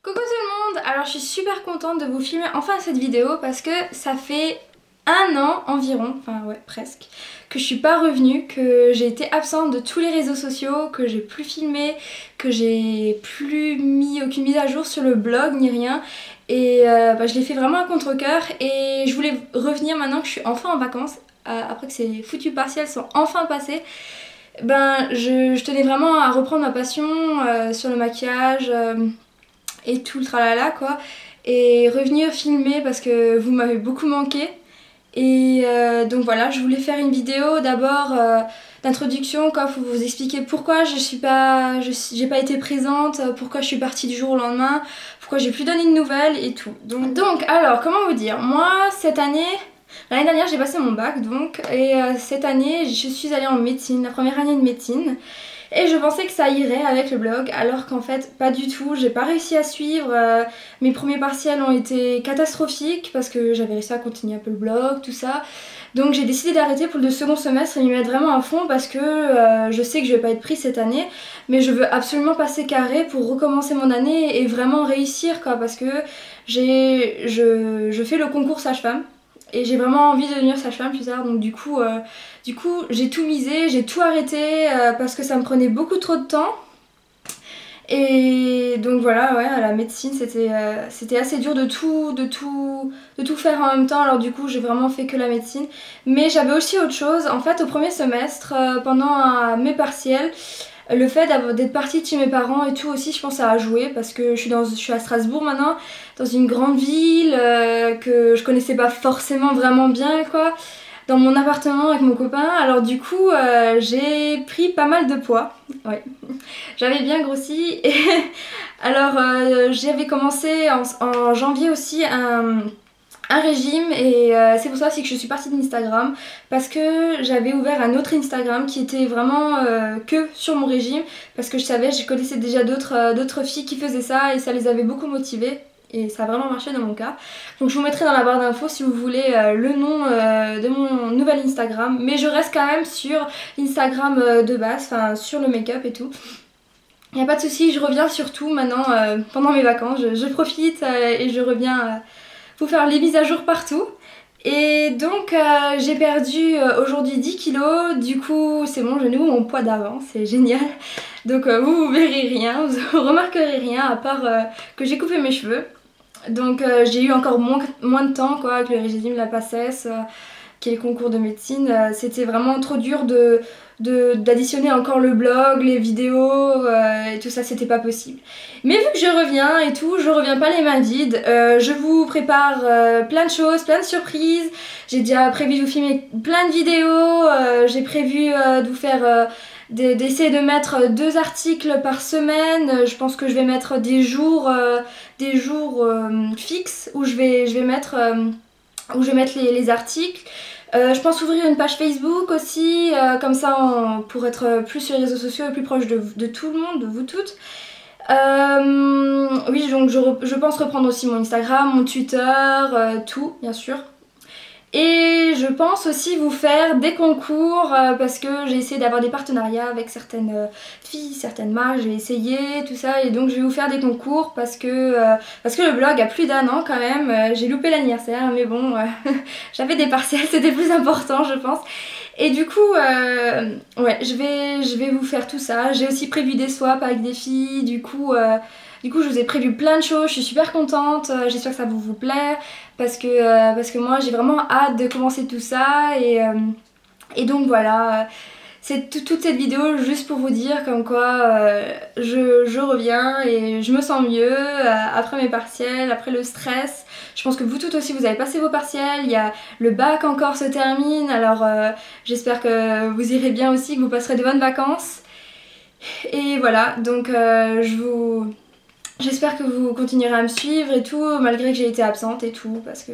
Coucou tout le monde. Alors je suis super contente de vous filmer enfin cette vidéo parce que ça fait un an environ, enfin ouais presque, que je suis pas revenue, que j'ai été absente de tous les réseaux sociaux, que j'ai plus filmé, que j'ai plus mis aucune mise à jour sur le blog ni rien. Et je l'ai fait vraiment à contre-cœur et je voulais revenir maintenant que je suis enfin en vacances, après que ces foutus partiels sont enfin passés. Je tenais vraiment à reprendre ma passion sur le maquillage et tout le tralala quoi, et revenir filmer parce que vous m'avez beaucoup manqué. Et donc voilà, je voulais faire une vidéo d'abord d'introduction quoi, pour vous expliquer pourquoi j'ai pas été présente, pourquoi je suis partie du jour au lendemain, pourquoi j'ai plus donné de nouvelles et tout. Donc alors, comment vous dire, moi cette année, l'année dernière j'ai passé mon bac donc, et cette année je suis allée en médecine, la première année de médecine. Et je pensais que ça irait avec le blog, alors qu'en fait pas du tout, j'ai pas réussi à suivre, mes premiers partiels ont été catastrophiques parce que j'avais réussi à continuer un peu le blog, tout ça. Donc j'ai décidé d'arrêter pour le second semestre et m'y mettre vraiment à fond parce que je sais que je vais pas être prise cette année, mais je veux absolument passer carré pour recommencer mon année et vraiment réussir quoi, parce que je fais le concours sage-femme. Et j'ai vraiment envie de devenir sage-femme plus tard, donc du coup j'ai tout misé, j'ai tout arrêté parce que ça me prenait beaucoup trop de temps. Et donc voilà, ouais, à la médecine c'était assez dur de tout faire en même temps, alors du coup j'ai vraiment fait que la médecine. Mais j'avais aussi autre chose, en fait au premier semestre, pendant mes partiels, le fait d'être partie de chez mes parents et tout aussi, je pense ça a joué parce que je suis à Strasbourg maintenant, dans une grande ville que je connaissais pas forcément vraiment bien quoi, dans mon appartement avec mon copain. Alors du coup j'ai pris pas mal de poids, ouais. J'avais bien grossi et alors j'avais commencé en janvier aussi un régime et c'est pour ça aussi que je suis partie d'Instagram parce que j'avais ouvert un autre Instagram qui était vraiment que sur mon régime parce que je connaissais déjà d'autres filles qui faisaient ça et ça les avait beaucoup motivées et ça a vraiment marché dans mon cas. Donc je vous mettrai dans la barre d'infos si vous voulez le nom de mon nouvel Instagram, mais je reste quand même sur Instagram de base, enfin sur le make-up et tout. Y a pas de souci, je reviens surtout maintenant pendant mes vacances, je profite et je reviens vous faire les mises à jour partout. Et donc j'ai perdu aujourd'hui 10 kilos, du coup c'est bon, j'ai nouveau mon poids d'avant, c'est génial. Donc vous verrez rien, vous remarquerez rien à part que j'ai coupé mes cheveux. Donc j'ai eu encore moins de temps quoi, avec le régime, la PACES, qui est le concours de médecine. C'était vraiment trop dur d'additionner encore le blog, les vidéos et tout ça, c'était pas possible. Mais vu que je reviens et tout, je reviens pas les mains vides. Je vous prépare plein de choses, plein de surprises. J'ai déjà prévu de vous filmer plein de vidéos. J'ai prévu de vous faire d'essayer de mettre 2 articles par semaine. Je pense que je vais mettre des jours fixes où je vais mettre les articles. Je pense ouvrir une page Facebook aussi, comme ça pour être plus sur les réseaux sociaux et plus proche de tout le monde, de vous toutes. Oui, donc je pense reprendre aussi mon Instagram, mon Twitter, tout bien sûr. Et je pense aussi vous faire des concours parce que j'ai essayé d'avoir des partenariats avec certaines filles, certaines marques, j'ai essayé tout ça et donc je vais vous faire des concours parce que le blog a plus d'un an quand même, j'ai loupé l'anniversaire mais bon, j'avais des partiels, c'était plus important je pense. Et du coup, ouais, je vais vous faire tout ça, j'ai aussi prévu des swaps avec des filles, du coup je vous ai prévu plein de choses, je suis super contente, j'espère que ça vous plaît parce que moi j'ai vraiment hâte de commencer tout ça et donc voilà, c'est toute cette vidéo juste pour vous dire comme quoi je reviens et je me sens mieux après mes partiels, après le stress. Je pense que vous toutes aussi vous avez passé vos partiels, il y a le bac encore se termine, alors j'espère que vous irez bien aussi, que vous passerez de bonnes vacances. Et voilà, donc j'espère que vous continuerez à me suivre et tout, malgré que j'ai été absente et tout, parce que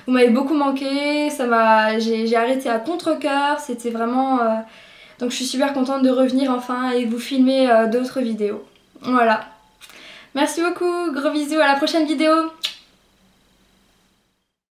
vous m'avez beaucoup manqué, j'ai arrêté à contre-cœur, c'était vraiment... Donc je suis super contente de revenir enfin et vous filmer d'autres vidéos. Voilà. Merci beaucoup, gros bisous, à la prochaine vidéo.